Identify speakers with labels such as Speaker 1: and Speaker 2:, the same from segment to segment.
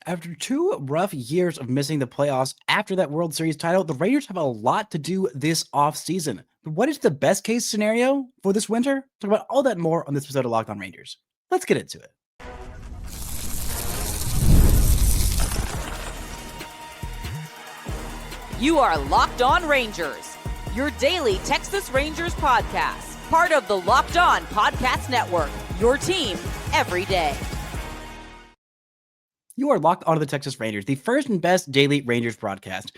Speaker 1: After 2 rough years of missing the playoffs after that World Series title, the Rangers have a lot to do this offseason. But what is the best case scenario for this winter? Talk about all that and more on this episode of Locked On Rangers. Let's get into it.
Speaker 2: You are Locked On Rangers, your daily Texas Rangers podcast, part of the Locked On Podcast Network, your team every day.
Speaker 1: You are locked onto the Texas Rangers, the first and best daily Rangers podcast.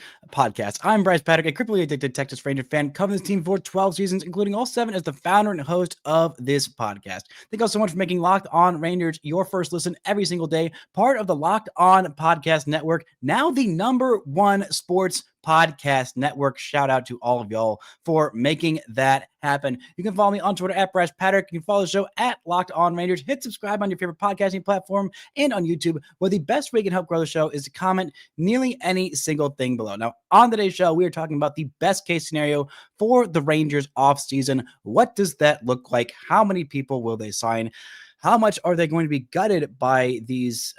Speaker 1: I'm Bryce Paddock, a cripply addicted Texas Ranger fan, covering this team for 12 seasons, including all 7 as the founder and host of this podcast. Thank you all so much for making Locked On Rangers your first listen every single day, part of the Locked On Podcast Network, now the #1 sports podcast network. Shout out to all of y'all for making that happen. You can follow me on Twitter at Bryce Paddock. You can follow the show at Locked On Rangers. Hit subscribe on your favorite podcasting platform and on YouTube, where the best way you can help grow the show is to comment nearly any single thing below. Now, on today's show, we are talking about the best case scenario for the Rangers offseason. What does that look like? How many people will they sign? How much are they going to be gutted by these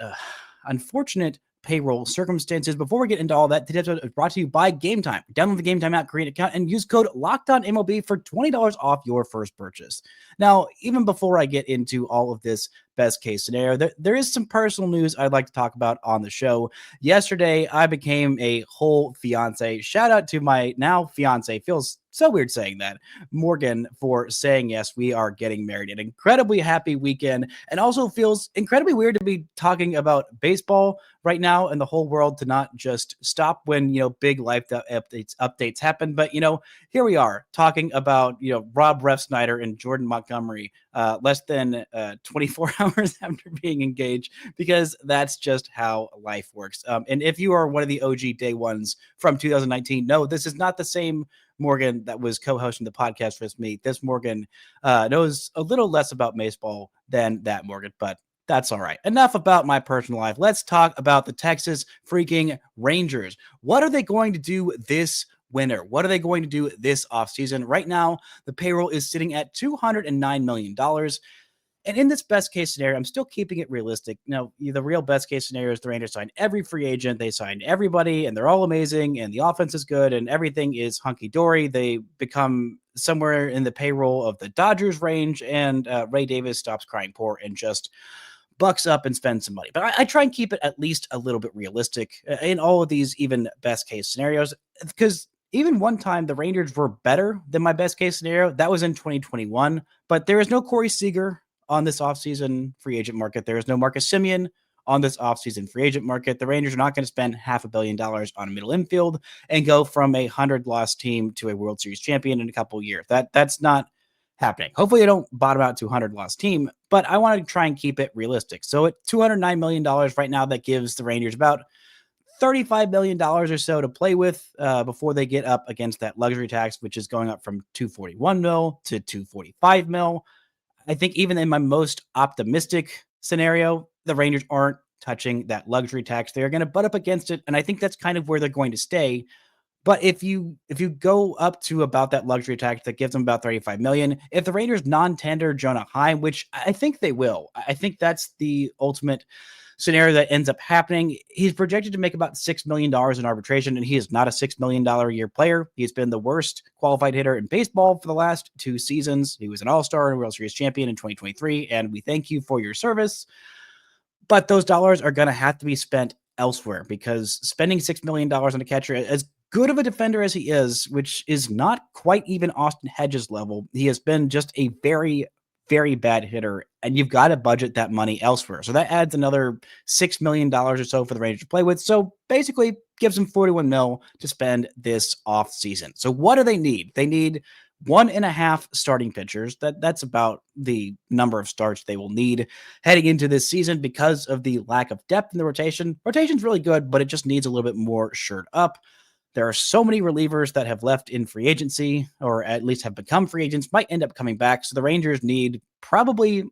Speaker 1: unfortunate payroll circumstances? Before we get into all that, today's episode is brought to you by Gametime. Download the Gametime app, create an account, and use code LOCKEDONMLB for $20 off your first purchase. Now, even before I get into all of this best case scenario, there is some personal news I'd like to talk about on the show. Yesterday, I became a whole fiance. Shout out to my now fiance. Feels so weird saying that, Morgan, for saying yes, we are getting married. An incredibly happy weekend, and also feels incredibly weird to be talking about baseball right now and the whole world to not just stop when, big life updates happen. But, here we are talking about, Rob Refsnyder and Jordan Montgomery less than 24 hours after being engaged, because that's just how life works. And if you are one of the OG day ones from 2019, no, this is not the same Morgan that was co-hosting the podcast with me. This Morgan knows a little less about baseball than that Morgan, but that's all right. Enough about my personal life. Let's talk about the Texas freaking Rangers. What are they going to do this winter? What are they going to do this offseason? Right now, the payroll is sitting at $209 million. And in this best case scenario, I'm still keeping it realistic. Now, the real best case scenario is the Rangers sign every free agent. They sign everybody, and they're all amazing, and the offense is good, and everything is hunky-dory. They become somewhere in the payroll of the Dodgers range, and Ray Davis stops crying poor and just bucks up and spends some money. But I try and keep it at least a little bit realistic in all of these even best case scenarios, because even one time the Rangers were better than my best case scenario. That was in 2021, but there is no Corey Seager on this offseason free agent market. There is no Marcus Semien on this offseason free agent market. The Rangers are not going to spend $500 million on a middle infield and go from a 100-loss team to a World Series champion in a couple of years. That's not happening. Hopefully they don't bottom out to a 100-loss team, but I want to try and keep it realistic. So at $209 million right now, that gives the Rangers about $35 million or so to play with before they get up against that luxury tax, which is going up from $241 million to $245 million. I think even in my most optimistic scenario, the Rangers aren't touching that luxury tax. They're going to butt up against it, and I think that's kind of where they're going to stay. But if you go up to about that luxury tax, that gives them about $35 million. If the Rangers non-tender Jonah Heim, which I think they will, I think that's the ultimate scenario that ends up happening. He's projected to make about $6 million in arbitration, and he is not a $6 million a year player. He's been the worst qualified hitter in baseball for the last 2 seasons. He was an All-Star and World Series champion in 2023, and we thank you for your service. But those dollars are going to have to be spent elsewhere, because spending $6 million on a catcher, as good of a defender as he is, which is not quite even Austin Hedges level, he has been just a very, very bad hitter, and you've got to budget that money elsewhere. So that adds another $6 million or so for the Rangers to play with. So basically gives them $41 million to spend this off season. So what do they need? They need 1.5 starting pitchers. That's about the number of starts they will need heading into this season because of the lack of depth in the rotation. Rotation's really good, but it just needs a little bit more shored up. There are so many relievers that have left in free agency, or at least have become free agents, might end up coming back. So the Rangers need probably,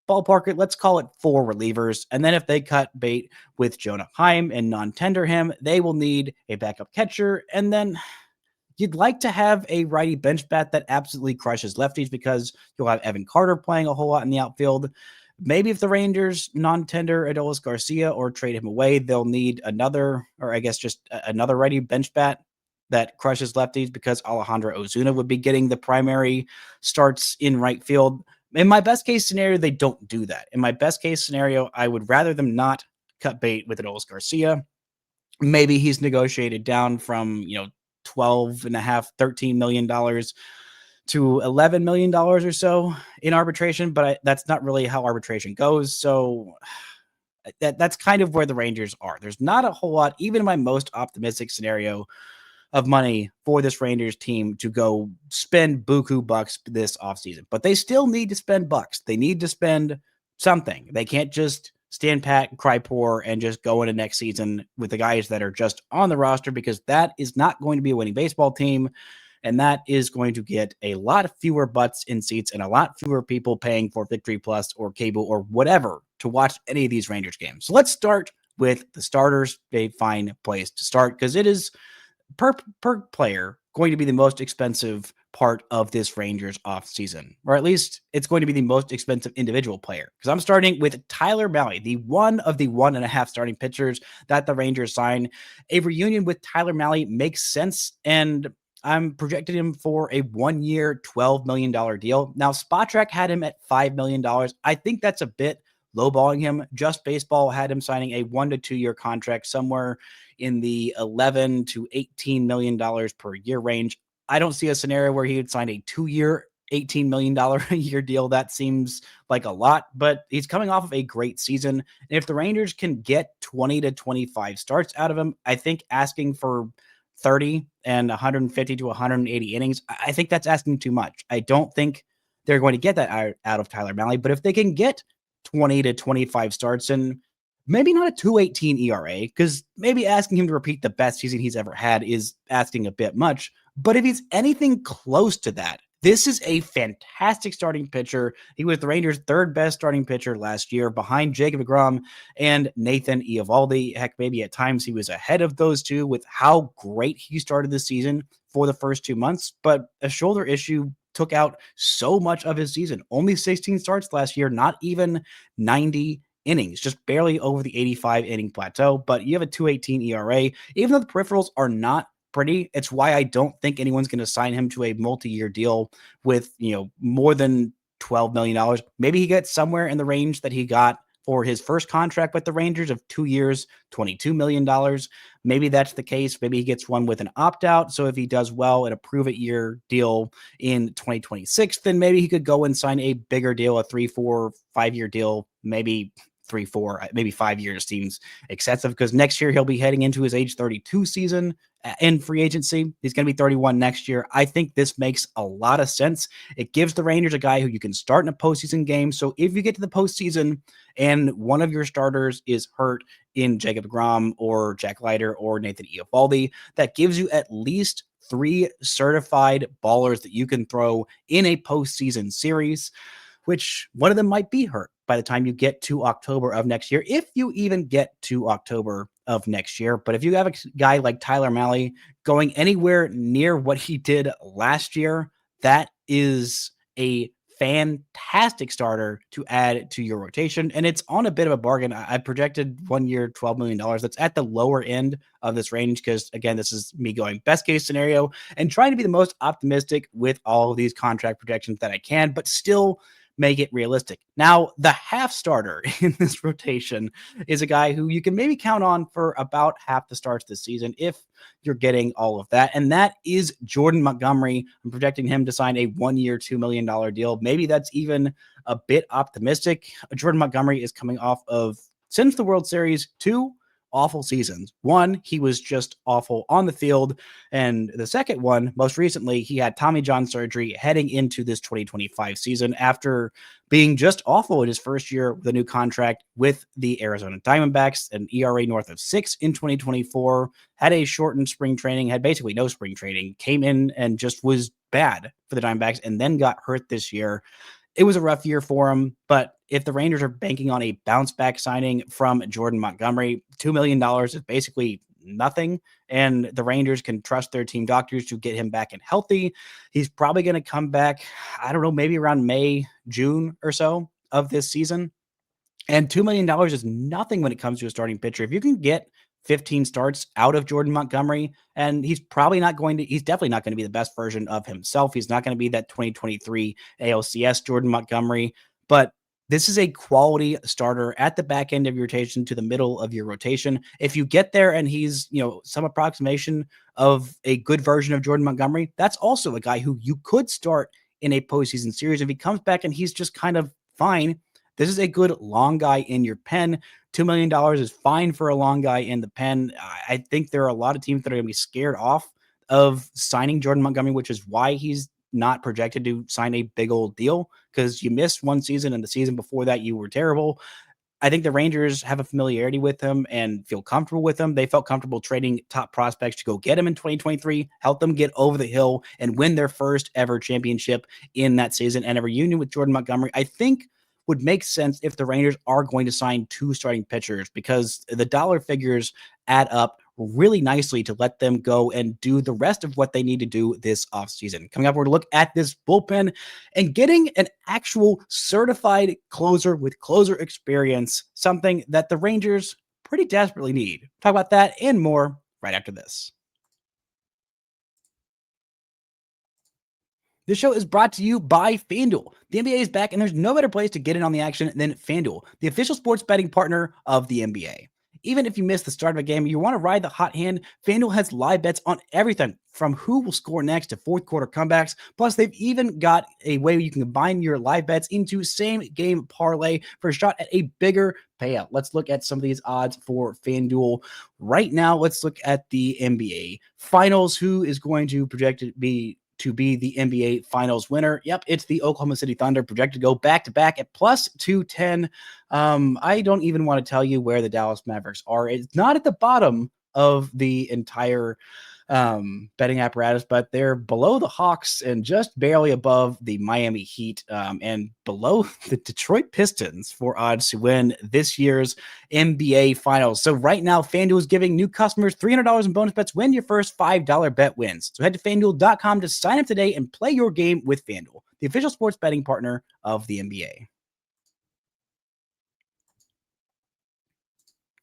Speaker 1: ballpark it, let's call it 4 relievers. And then if they cut bait with Jonah Heim and non-tender him, they will need a backup catcher. And then you'd like to have a righty bench bat that absolutely crushes lefties, because you'll have Evan Carter playing a whole lot in the outfield. Maybe if the Rangers non-tender Adolis Garcia or trade him away, they'll need another, or I guess just another righty bench bat that crushes lefties, because Alejandro Ozuna would be getting the primary starts in right field. In my best case scenario, they don't do that. In my best case scenario, I would rather them not cut bait with Adolis Garcia. Maybe he's negotiated down from, 12 and a half, $13 million to $11 million or so in arbitration, but that's not really how arbitration goes. So that's kind of where the Rangers are. There's not a whole lot, even in my most optimistic scenario, of money for this Rangers team to go spend buku bucks this offseason. But they still need to spend bucks. They need to spend something. They can't just stand pat, cry poor, and just go into next season with the guys that are just on the roster, because that is not going to be a winning baseball team. And that is going to get a lot fewer butts in seats and a lot fewer people paying for Victory Plus or cable or whatever to watch any of these Rangers games. So let's start with the starters. A fine place to start, because it is per player going to be the most expensive part of this Rangers offseason, or at least it's going to be the most expensive individual player. Because I'm starting with Tyler Mahle, the one of the 1.5 starting pitchers that the Rangers sign. A reunion with Tyler Mahle makes sense, and I'm projecting him for a 1-year, $12 million deal. Now, Spotrac had him at $5 million. I think that's a bit lowballing him. Just Baseball had him signing a 1 to 2 year contract somewhere in the $11 to $18 million per year range. I don't see a scenario where he would sign a 2-year, $18 million a year deal. That seems like a lot, but he's coming off of a great season. And if the Rangers can get 20 to 25 starts out of him, I think asking for 30 and 150 to 180 innings, I think that's asking too much. I don't think they're going to get that out of Tyler Mahle, but if they can get 20 to 25 starts and maybe not a 2.18 ERA, because maybe asking him to repeat the best season he's ever had is asking a bit much. But if he's anything close to that, this is a fantastic starting pitcher. He was the Rangers' third best starting pitcher last year, behind Jacob deGrom and Nathan Eovaldi. Heck, maybe at times he was ahead of those two with how great he started the season for the first 2 months. But a shoulder issue took out so much of his season. Only 16 starts last year, not even 90 innings, just barely over the 85 inning plateau. But you have a 2.18 ERA. Even though the peripherals are not pretty, it's why I don't think anyone's going to sign him to a multi-year deal with, more than $12 million. Maybe he gets somewhere in the range that he got for his first contract with the Rangers of 2 years, $22 million. Maybe that's the case. Maybe he gets one with an opt-out. So if he does well in a prove-it-year deal in 2026, then maybe he could go and sign a bigger deal, a 3, 4, 5-year deal, maybe 3, 4, maybe 5 years seems excessive, because next year he'll be heading into his age 32 season in free agency. He's going to be 31 next year. I think this makes a lot of sense. It gives the Rangers a guy who you can start in a postseason game. So if you get to the postseason and one of your starters is hurt in Jacob deGrom or Jack Leiter or Nathan Eovaldi, that gives you at least 3 certified ballers that you can throw in a postseason series, which one of them might be hurt by the time you get to October of next year, if you even get to October of next year. But if you have a guy like Tyler Mahle going anywhere near what he did last year, that is a fantastic starter to add to your rotation. And it's on a bit of a bargain. I projected 1 year, $12 million. That's at the lower end of this range, because again, this is me going best case scenario and trying to be the most optimistic with all of these contract projections that I can, but still make it realistic. Now, the half starter in this rotation is a guy who you can maybe count on for about half the starts this season if you're getting all of that, and that is Jordan Montgomery. I'm projecting him to sign a 1 year, $2 million deal. Maybe that's even a bit optimistic. Jordan Montgomery is coming off of, since the World Series, 2 awful seasons. One, he was just awful on the field. And the second one, most recently, he had Tommy John surgery heading into this 2025 season after being just awful in his first year with a new contract with the Arizona Diamondbacks, an ERA north of 6 in 2024, had a shortened spring training, had basically no spring training, came in and just was bad for the Diamondbacks, and then got hurt this year. It was a rough year for him, but if the Rangers are banking on a bounce back signing from Jordan Montgomery, $2 million is basically nothing, and the Rangers can trust their team doctors to get him back and healthy. He's probably going to come back, I don't know, maybe around May, June or so of this season. And $2 million is nothing when it comes to a starting pitcher. If you can get 15 starts out of Jordan Montgomery, and he's definitely not going to be the best version of himself. He's not going to be that 2023 ALCS Jordan Montgomery, but this is a quality starter at the back end of your rotation to the middle of your rotation. If you get there and he's, some approximation of a good version of Jordan Montgomery, that's also a guy who you could start in a postseason series. If he comes back and he's just kind of fine, this is a good long guy in your pen. $2 million is fine for a long guy in the pen. I think there are a lot of teams that are going to be scared off of signing Jordan Montgomery, which is why he's not projected to sign a big old deal, because you missed one season and the season before that you were terrible. I think the Rangers have a familiarity with him and feel comfortable with him. They felt comfortable trading top prospects to go get him in 2023, help them get over the hill and win their first ever championship in that season. And a reunion with Jordan Montgomery, I think, would make sense if the Rangers are going to sign two starting pitchers, because the dollar figures add up really nicely to let them go and do the rest of what they need to do this offseason. Coming up, we're going to look at this bullpen and getting an actual certified closer with closer experience, something that the Rangers pretty desperately need. Talk about that and more right after this. This show is brought to you by FanDuel. The NBA is back, and there's no better place to get in on the action than FanDuel, the official sports betting partner of the NBA. Even if you miss the start of a game, you want to ride the hot hand, FanDuel has live bets on everything from who will score next to fourth quarter comebacks. Plus, they've even got a way you can combine your live bets into same game parlay for a shot at a bigger payout. Let's look at some of these odds for FanDuel right now. Let's look at the NBA Finals. Who is going to project to be the NBA Finals winner? Yep, it's the Oklahoma City Thunder, projected to go back-to-back at plus 210. I don't even want to tell you where the Dallas Mavericks are. It's not at the bottom of the entire betting apparatus, but they're below the Hawks and just barely above the Miami Heat, and below the Detroit Pistons for odds to win this year's NBA Finals. So right now, FanDuel is giving new customers $300 in bonus bets when your first $5 bet wins. So head to FanDuel.com to sign up today and play your game with FanDuel, the official sports betting partner of the NBA.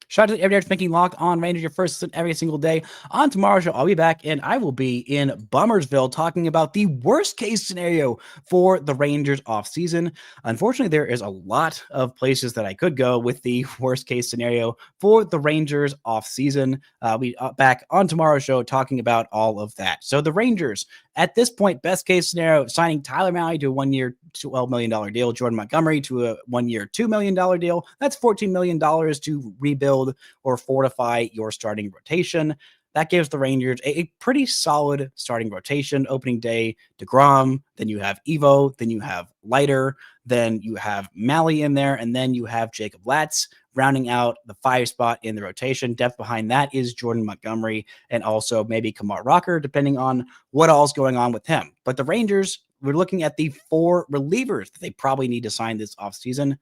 Speaker 1: Shout out to every making Locked On Rangers your first listen every single day. On tomorrow's show, I'll be back, and I will be in Bummersville talking about the worst case scenario for the Rangers offseason. Unfortunately, there is a lot of places that I could go with the worst case scenario for the Rangers offseason. I'll be back on tomorrow's show talking about all of that. So the Rangers, at this point, best case scenario, signing Tyler Mahle to a 1 year, $12 million deal, Jordan Montgomery to a 1 year, $2 million deal. That's $14 million to rebuild or fortify your starting rotation. That gives the Rangers a pretty solid starting rotation. Opening day, DeGrom, then you have Evo, then you have Leiter, then you have Mahle in there, and then you have Jacob Latz rounding out the 5 spot in the rotation. Depth behind that is Jordan Montgomery and also maybe Kumar Rocker, depending on what all's going on with him. But the Rangers, we're looking at the 4 relievers that they probably need to sign this offseason.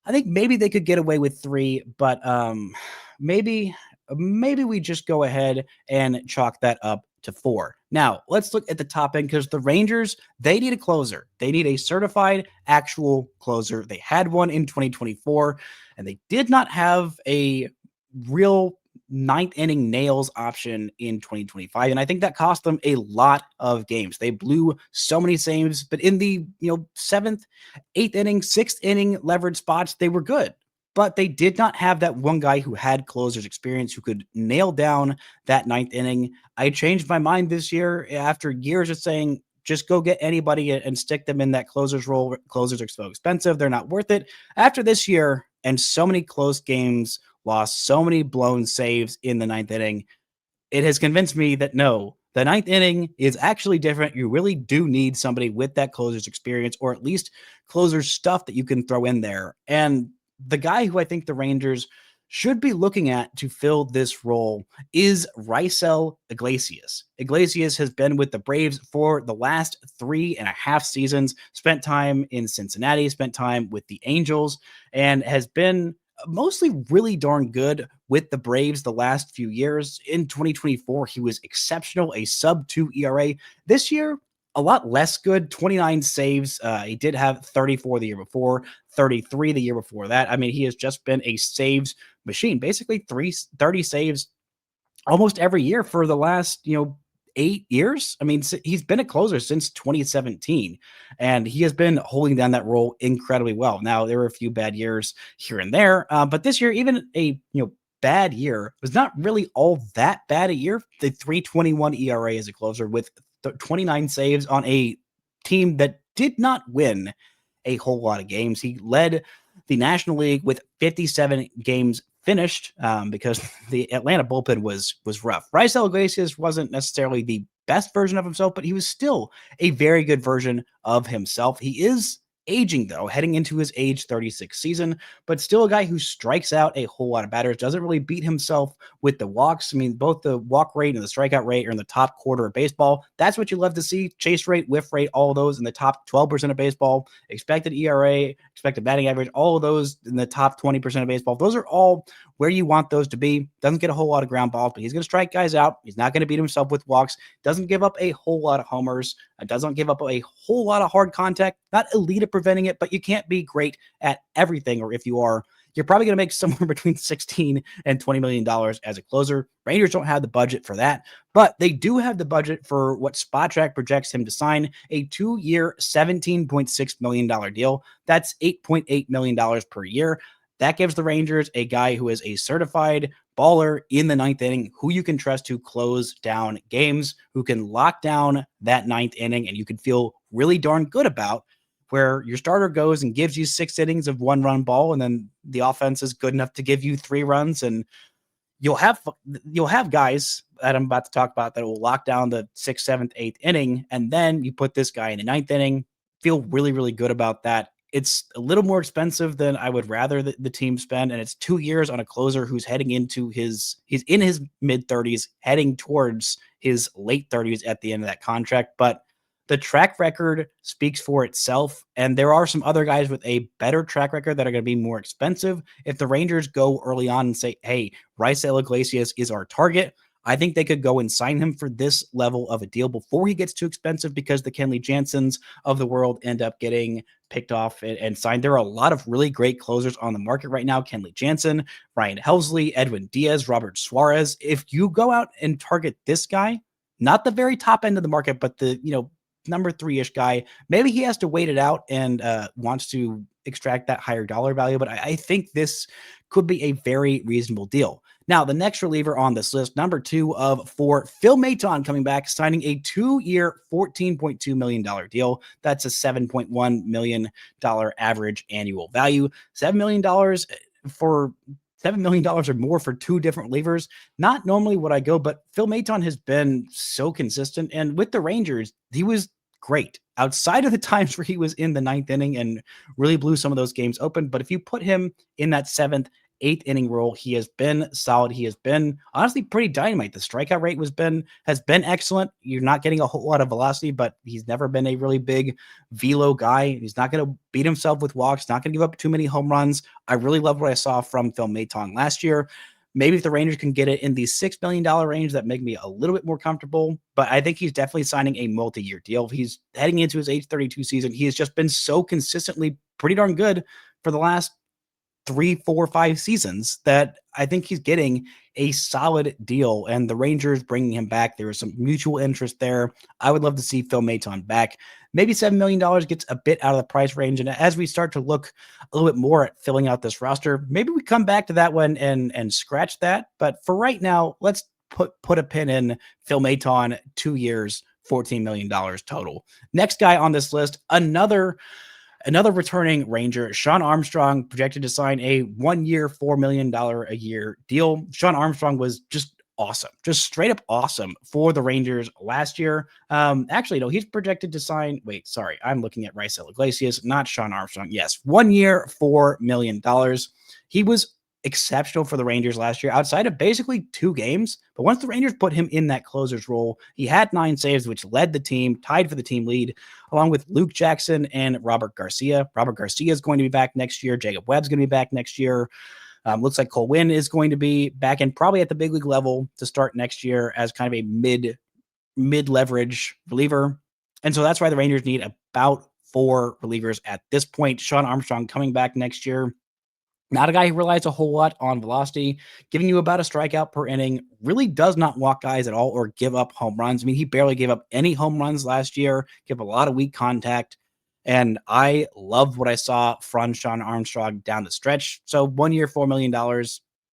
Speaker 1: I think maybe they could get away with 3, but maybe we just go ahead and chalk that up to 4. Now, let's look at the top end, because the Rangers, they need a closer. They need a certified actual closer. They had one in 2024, and they did not have a real ninth inning nails option in 2025. And I think that cost them a lot of games. They blew so many saves, but in the 7th, 8th inning, 6th inning leverage spots, they were good. But they did not have that one guy who had closer's experience, who could nail down that 9th inning. I changed my mind this year after years of saying, just go get anybody and stick them in that closer's role. Closers are so expensive. They're not worth it. After this year and so many close games lost, so many blown saves in the 9th inning, it has convinced me that no, the 9th inning is actually different. You really do need somebody with that closer's experience, or at least closer's stuff that you can throw in there. And the guy who I think the Rangers should be looking at to fill this role is Raisel Iglesias. Iglesias has been with the Braves for the last 3.5 seasons, spent time in Cincinnati, spent time with the Angels, and has been mostly really darn good with the Braves the last few years. In 2024, he was exceptional, a sub-2 ERA. This year, a lot less good, 29 saves. He did have 34 the year before, 33 the year before that. I mean, he has just been a saves machine, basically 30 saves almost every year for the last, 8 years. I mean, he's been a closer since 2017, and he has been holding down that role incredibly well. Now, there were a few bad years here and there, but this year, even a, bad year was not really all that bad a year. The 3.21 ERA as a closer with 29 saves on a team that did not win a whole lot of games. He led the National League with 57 games finished because the Atlanta bullpen was rough. Raisel Iglesias wasn't necessarily the best version of himself, but he was still a very good version of himself. He is aging, though, heading into his age 36 season, but still a guy who strikes out a whole lot of batters, doesn't really beat himself with the walks. I mean, both the walk rate and the strikeout rate are in the top quarter of baseball. That's what you love to see. Chase rate, whiff rate, all of those in the top 12% of baseball. Expected ERA, expected batting average, all of those in the top 20% of baseball. Those are all where you want those to be. Doesn't get a whole lot of ground balls, but he's going to strike guys out. He's not going to beat himself with walks. Doesn't give up a whole lot of homers. Doesn't give up a whole lot of hard contact. Not elite at preventing it, but you can't be great at everything. Or if you are, you're probably going to make somewhere between $16 and $20 million as a closer. Rangers don't have the budget for that, but they do have the budget for what SpotTrack projects him to sign, a 2-year, $17.6 million deal. That's $8.8 million per year. That gives the Rangers a guy who is a certified baller in the ninth inning, who you can trust to close down games, who can lock down that ninth inning, and you can feel really darn good about, where your starter goes and gives you 6 innings of 1-run ball, and then the offense is good enough to give you 3 runs, and you'll have guys that I'm about to talk about that will lock down the 6th, 7th, 8th inning, and then you put this guy in the 9th inning, feel really, really good about that. It's a little more expensive than I would rather the team spend, and it's 2 years on a closer who's heading into he's in his mid-30s, heading towards his late 30s at the end of that contract, but the track record speaks for itself, and there are some other guys with a better track record that are going to be more expensive. If the Rangers go early on and say, hey, Raisel Iglesias is our target, I think they could go and sign him for this level of a deal before he gets too expensive, because the Kenley Janssens of the world end up getting picked off and signed. There are a lot of really great closers on the market right now. Kenley Jansen, Ryan Helsley, Edwin Diaz, Robert Suarez. If you go out and target this guy, not the very top end of the market, but the, number 3-ish guy, maybe he has to wait it out and wants to extract that higher dollar value. But I think this could be a very reasonable deal. Now, the next reliever on this list, number 2 of 4, Phil Maton coming back, signing a 2-year, $14.2 million deal. That's a $7.1 million average annual value. $7 million for $7 million or more for 2 different relievers. Not normally what I go, but Phil Maton has been so consistent. And with the Rangers, he was great outside of the times where he was in the 9th inning and really blew some of those games open. But if you put him in that 7th, 8th inning role, he has been solid. He has been honestly pretty dynamite. The strikeout rate has been excellent. You're not getting a whole lot of velocity, but he's never been a really big velo guy. He's not going to beat himself with walks, not going to give up too many home runs. I really love what I saw from Phil Maton last year. Maybe if the Rangers can get it in the $6 million range, that make me a little bit more comfortable. But I think he's definitely signing a multi-year deal. He's heading into his age 32 season. He has just been so consistently pretty darn good for the last 3, 4, 5 seasons that I think he's getting a solid deal, and the Rangers bringing him back, there is some mutual interest there. I would love to see Phil Maton back. Maybe $7 million gets a bit out of the price range, and as we start to look a little bit more at filling out this roster, maybe we come back to that one and scratch that. But for right now, let's put a pin in Phil Maton, 2 years, $14 million total. Next guy on this list, another returning Ranger, Shawn Armstrong, projected to sign a 1-year, $4 million a year deal. Shawn Armstrong was just awesome, just straight up awesome for the Rangers last year. Actually, no, he's projected to sign. Wait, sorry, I'm looking at Raisel Iglesias, not Shawn Armstrong. Yes, 1 year, $4 million. He was exceptional for the Rangers last year outside of basically 2 games. But once the Rangers put him in that closer's role, he had 9 saves, which led the team, tied for the team lead, along with Luke Jackson and Robert Garcia. Robert Garcia is going to be back next year. Jacob Webb's going to be back next year. Looks like Cole Winn is going to be back and probably at the big league level to start next year as kind of a mid-leverage reliever. And so that's why the Rangers need about 4 relievers at this point. Shawn Armstrong coming back next year. Not a guy who relies a whole lot on velocity, giving you about a strikeout per inning, really does not walk guys at all or give up home runs. I mean, he barely gave up any home runs last year, gave a lot of weak contact. And I love what I saw from Shawn Armstrong down the stretch. So 1 year, $4 million.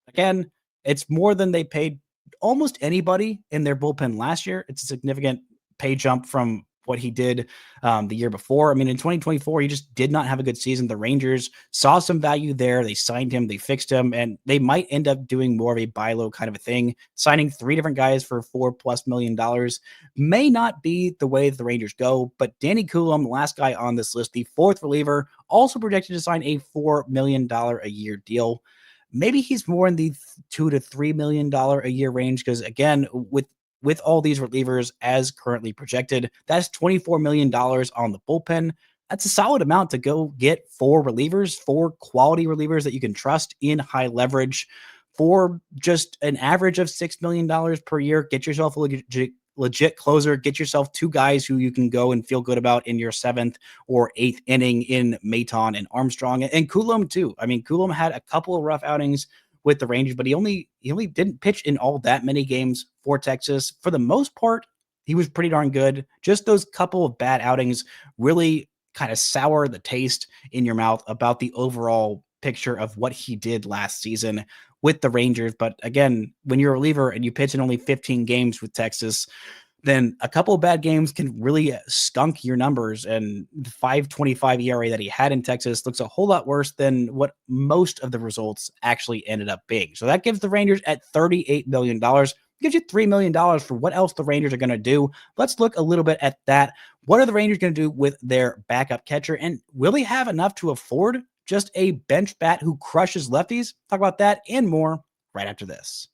Speaker 1: Again, it's more than they paid almost anybody in their bullpen last year. It's a significant pay jump from what he did the year before. I mean, in 2024, he just did not have a good season. The Rangers saw some value there. They signed him, they fixed him, and they might end up doing more of a buy low kind of a thing. Signing 3 different guys for $4+ million may not be the way the Rangers go, but Danny Coulomb, the last guy on this list, the 4th reliever, also projected to sign a $4 million a year deal. Maybe he's more in the $2 to $3 million a year range because, again, with all these relievers as currently projected, that's $24 million on the bullpen. That's a solid amount to go get 4 relievers, 4 quality relievers that you can trust in high leverage for just an average of $6 million per year. Get yourself a legit closer. Get yourself 2 guys who you can go and feel good about in your 7th or 8th inning in Maton and Armstrong and Coulomb too. I mean, Coulomb had a couple of rough outings with the Rangers, but he only didn't pitch in all that many games for Texas. For the most part, he was pretty darn good. Just those couple of bad outings really kind of sour the taste in your mouth about the overall picture of what he did last season with the Rangers. But again, when you're a reliever and you pitch in only 15 games with Texas, then a couple of bad games can really skunk your numbers. And the 5.25 ERA that he had in Texas looks a whole lot worse than what most of the results actually ended up being. So that gives the Rangers at $38 million. Gives you $3 million for what else the Rangers are going to do. Let's look a little bit at that. What are the Rangers going to do with their backup catcher? And will they have enough to afford just a bench bat who crushes lefties? Talk about that and more right after this.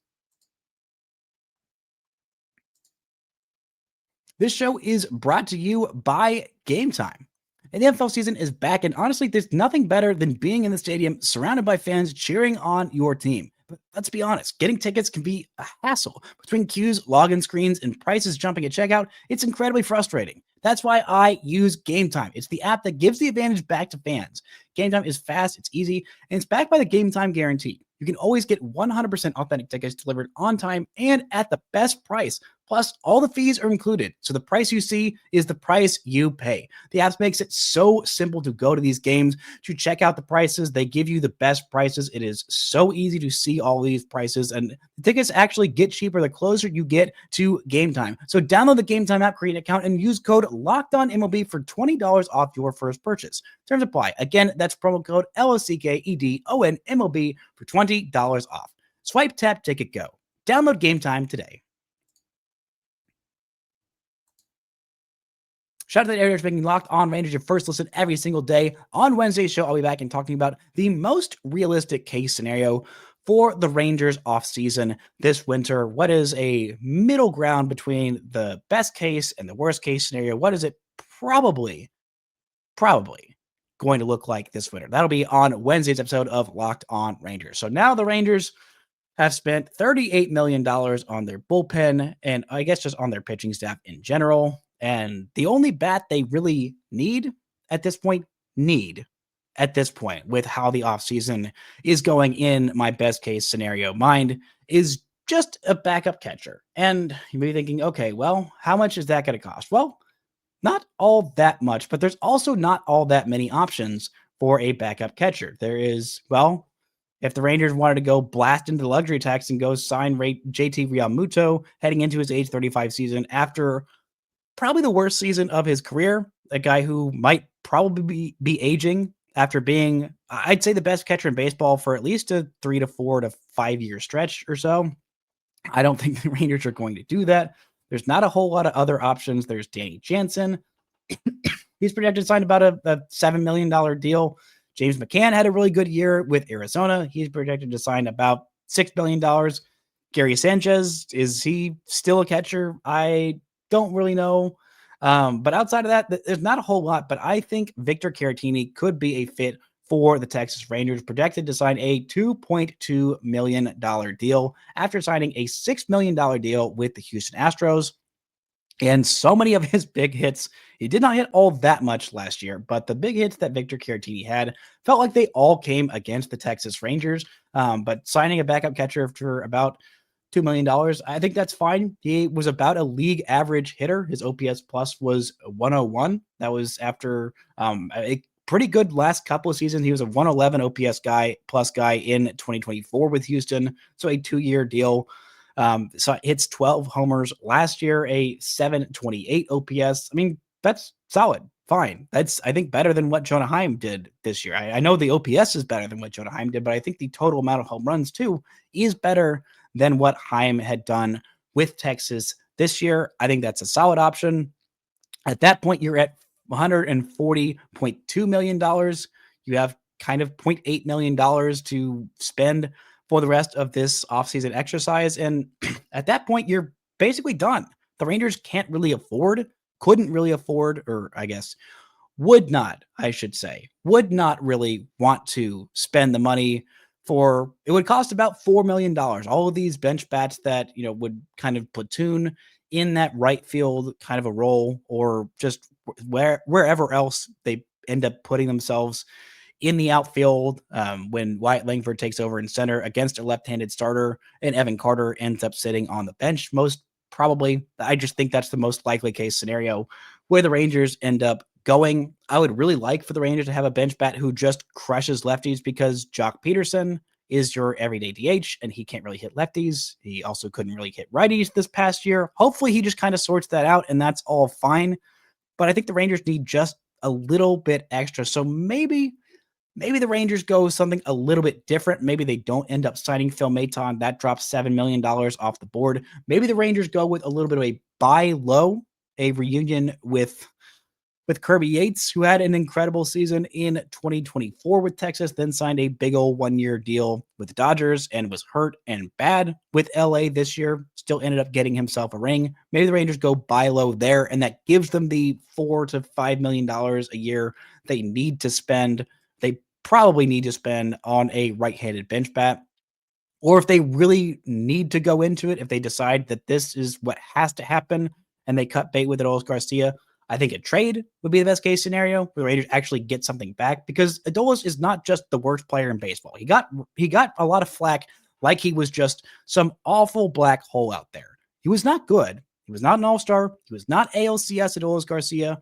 Speaker 1: This show is brought to you by Gametime. And the NFL season is back, and honestly, there's nothing better than being in the stadium surrounded by fans cheering on your team. But let's be honest, getting tickets can be a hassle. Between queues, login screens, and prices jumping at checkout, it's incredibly frustrating. That's why I use Gametime. It's the app that gives the advantage back to fans. Gametime is fast, it's easy, and it's backed by the Gametime guarantee. You can always get 100% authentic tickets delivered on time and at the best price. Plus, all the fees are included, so the price you see is the price you pay. The app makes it so simple to go to these games, to check out the prices. They give you the best prices. It is so easy to see all these prices, and the tickets actually get cheaper the closer you get to Gametime. So download the Gametime app, create an account, and use code LOCKEDONMLB for $20 off your first purchase. Terms apply. Again, that's promo code LOCKEDONMLB for $20 off. Swipe, tap, ticket, go. Download Gametime today. Shout out to the areas making Locked On Rangers your first listen every single day. On Wednesday's show, I'll be back and talking about the most realistic case scenario for the Rangers offseason this winter. What is a middle ground between the best case and the worst case scenario? What is it probably going to look like this winter? That'll be on Wednesday's episode of Locked On Rangers. So now the Rangers have spent $38 million on their bullpen and I guess just on their pitching staff in general. And the only bat they really need at this point, with how the offseason is going in my best case scenario mind, is just a backup catcher. And you may be thinking, okay, well, how much is that going to cost? Well, not all that much, but there's also not all that many options for a backup catcher. There is, well, if the Rangers wanted to go blast into the luxury tax and go sign JT Realmuto heading into his age 35 season after probably the worst season of his career, a guy who might probably be aging after being, I'd say, the best catcher in baseball for at least a 3 to 4 to 5 year stretch or so. I don't think the Rangers are going to do that. There's not a whole lot of other options. There's Danny Jansen. He's projected to sign about a $7 million deal. James McCann had a really good year with Arizona. He's projected to sign about $6 million. Gary Sanchez, is he still a catcher? I don't really know. But outside of that, there's not a whole lot. But I think Victor Caratini could be a fit for the Texas Rangers, projected to sign a $2.2 million deal after signing a $6 million deal with the Houston Astros. And so many of his big hits, he did not hit all that much last year, but the big hits that Victor Caratini had felt like they all came against the Texas Rangers. But signing a backup catcher for about $2 million, I think that's fine. He was about a league average hitter. His OPS plus was 101. That was after a pretty good last couple of seasons. He was a 111 OPS guy in 2024 with Houston. So a 2-year deal. So it hits 12 homers last year, a 728 OPS. I mean, that's solid. Fine. That's, I think, better than what Jonah Heim did this year. I know the OPS is better than what Jonah Heim did, but I think the total amount of home runs, too, is better than what Heim had done with Texas this year. I think that's a solid option. At that point, you're at $140.2 million. You have kind of $0.8 million to spend for the rest of this offseason exercise. And at that point, you're basically done. The Rangers couldn't really afford, or I guess would not, I should say, would not really want to spend the money for, it would cost about $4 million. All of these bench bats that, would kind of platoon in that right field kind of a role, or just wherever else they end up putting themselves in the outfield when Wyatt Langford takes over in center against a left-handed starter and Evan Carter ends up sitting on the bench. Most probably, I just think that's the most likely case scenario where the Rangers end up going. I would really like for the Rangers to have a bench bat who just crushes lefties, because Jock Peterson is your everyday DH and he can't really hit lefties. He also couldn't really hit righties this past year. Hopefully he just kind of sorts that out and that's all fine. But I think the Rangers need just a little bit extra. So maybe the Rangers go something a little bit different. Maybe they don't end up signing Phil Maton. That drops $7 million off the board. Maybe the Rangers go with a little bit of a buy low, a reunion with Kirby Yates, who had an incredible season in 2024 with Texas, then signed a big old 1-year deal with the Dodgers and was hurt and bad with LA this year. Still ended up getting himself a ring. Maybe the Rangers go buy low there, and that gives them the $4 to $5 million a year they need to spend. They probably need to spend on a right-handed bench bat. Or if they really need to go into it, if they decide that this is what has to happen and they cut bait with Adolis Garcia, I think a trade would be the best case scenario where the Raiders actually get something back, because Adolis is not just the worst player in baseball. He got a lot of flack like he was just some awful black hole out there. He was not good. He was not an all-star. He was not ALCS Adolis Garcia,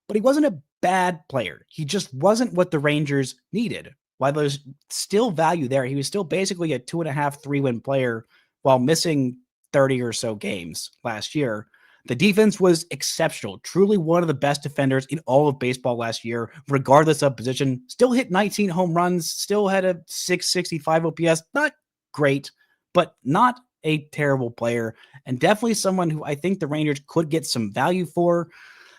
Speaker 1: but he wasn't a bad player. He just wasn't what the Rangers needed. While there's still value there, he was still basically a 2.5, 3-win player while missing 30 or so games last year. The defense was exceptional, truly one of the best defenders in all of baseball last year, regardless of position. Still hit 19 home runs, still had a 665 OPS. Not great, but not a terrible player, and definitely someone who I think the Rangers could get some value for.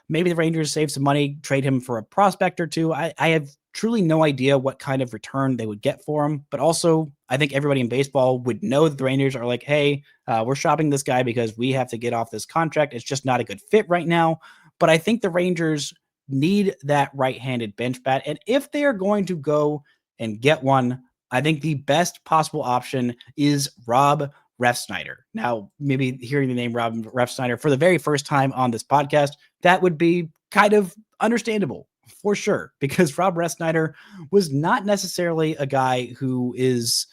Speaker 1: Maybe the Rangers save some money, trade him for a prospect or two. I have truly no idea what kind of return they would get for him. But also, I think everybody in baseball would know that the Rangers are like, hey, we're shopping this guy because we have to get off this contract. It's just not a good fit right now. But I think the Rangers need that right-handed bench bat. And if they are going to go and get one, I think the best possible option is Rob Refsnyder. Now, maybe hearing the name Rob Refsnyder for the very first time on this podcast, that would be kind of understandable for sure, because Rob Refsnyder was not necessarily a guy who is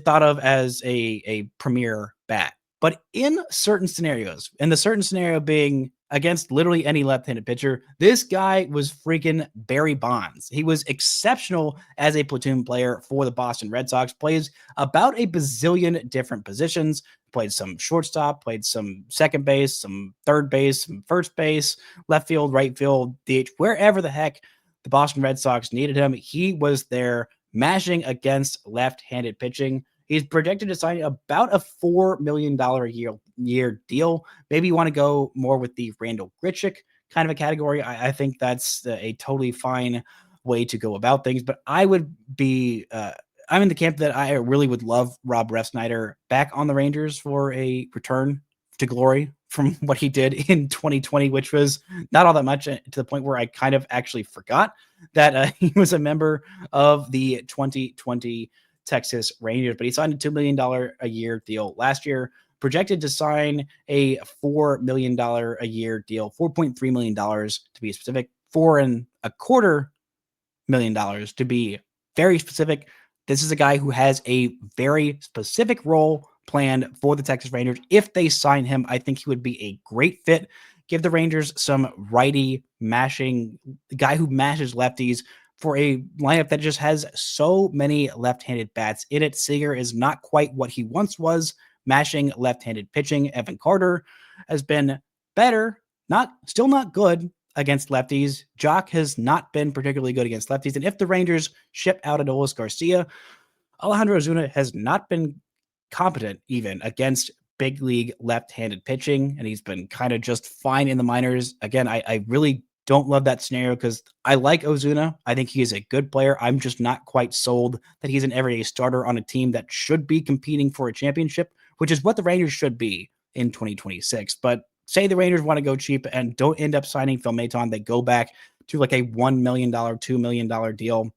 Speaker 1: thought of as a premier bat. But in certain scenarios, and the certain scenario being against literally any left-handed pitcher, this guy was freaking Barry Bonds. He was exceptional as a platoon player for the Boston Red Sox, plays about a bazillion different positions, played some shortstop, played some second base, some third base, some first base, left field, right field, DH, wherever the heck the Boston Red Sox needed him, he was there mashing against left-handed pitching. He's projected to sign about a $4 million a year deal. Maybe you want to go more with the Randall Grichuk kind of a category. I think that's a totally fine way to go about things. But I would be, I'm in the camp that I really would love Rob Refsnyder back on the Rangers for a return to glory from what he did in 2020, which was not all that much, to the point where I kind of actually forgot that he was a member of the 2020 Texas Rangers, but he signed a $2 million a year deal last year. projected to sign a $4 million a year deal, $4.3 million to be specific, $4.25 million to be very specific. This is a guy who has a very specific role planned for the Texas Rangers. If they sign him, I think he would be a great fit. Give the Rangers some righty mashing, guy who mashes lefties for a lineup that just has so many left-handed bats in it. Seager is not quite what he once was, mashing left-handed pitching. Evan Carter has been better, still not good against lefties. Jock has not been particularly good against lefties. And if the Rangers ship out Adolis Garcia, Alejandro Ozuna has not been competent even against big league left-handed pitching, and he's been kind of just fine in the minors. Again, I really don't love that scenario because I like Ozuna. I think he is a good player. I'm just not quite sold that he's an everyday starter on a team that should be competing for a championship, which is what the Rangers should be in 2026. But say the Rangers want to go cheap and don't end up signing Phil Maton, they go back to like a $1 million, $2 million deal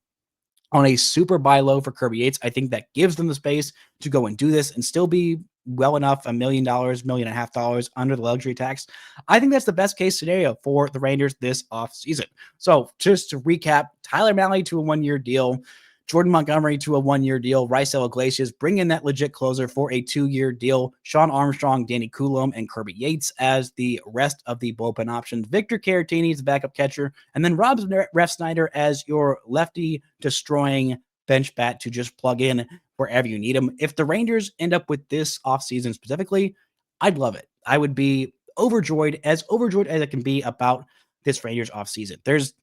Speaker 1: on a super buy low for Kirby Yates. I think that gives them the space to go and do this and still be well enough, $1 million, $1.5 million under the luxury tax. I think that's the best case scenario for the Rangers this offseason. So just to recap, Tyler Mahle to a 1-year deal, Jordan Montgomery to a 1-year deal, Raisel Iglesias, bring in that legit closer for a 2-year deal, Shawn Armstrong, Danny Coulomb, and Kirby Yates as the rest of the bullpen options, Victor Caratini as the backup catcher, and then Rob Refsnyder as your lefty destroying bench bat to just plug in wherever you need him. If the Rangers end up with this offseason specifically, I'd love it. I would be overjoyed as it can be about this Rangers offseason. There's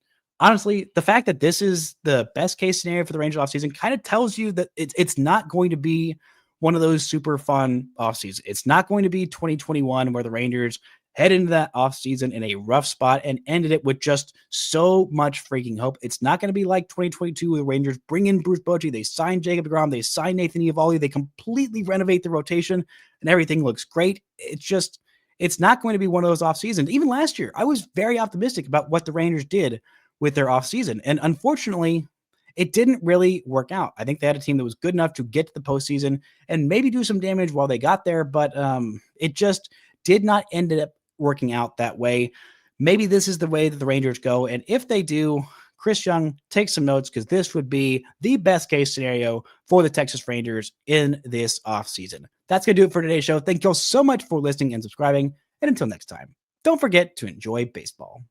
Speaker 1: honestly, the fact that this is the best case scenario for the Rangers offseason kind of tells you that it's not going to be one of those super fun offseasons. It's not going to be 2021 where the Rangers head into that offseason in a rough spot and ended it with just so much freaking hope. It's not going to be like 2022 where the Rangers bring in Bruce Bochy, they sign Jacob deGrom, they sign Nathan Eovaldi, they completely renovate the rotation, and everything looks great. It's not going to be one of those off seasons. Even last year, I was very optimistic about what the Rangers did with their offseason. And unfortunately, it didn't really work out. I think they had a team that was good enough to get to the postseason and maybe do some damage while they got there, but it just did not end up working out that way. Maybe this is the way that the Rangers go. And if they do, Chris Young, take some notes because this would be the best case scenario for the Texas Rangers in this offseason. That's going to do it for today's show. Thank you all so much for listening and subscribing. And until next time, don't forget to enjoy baseball.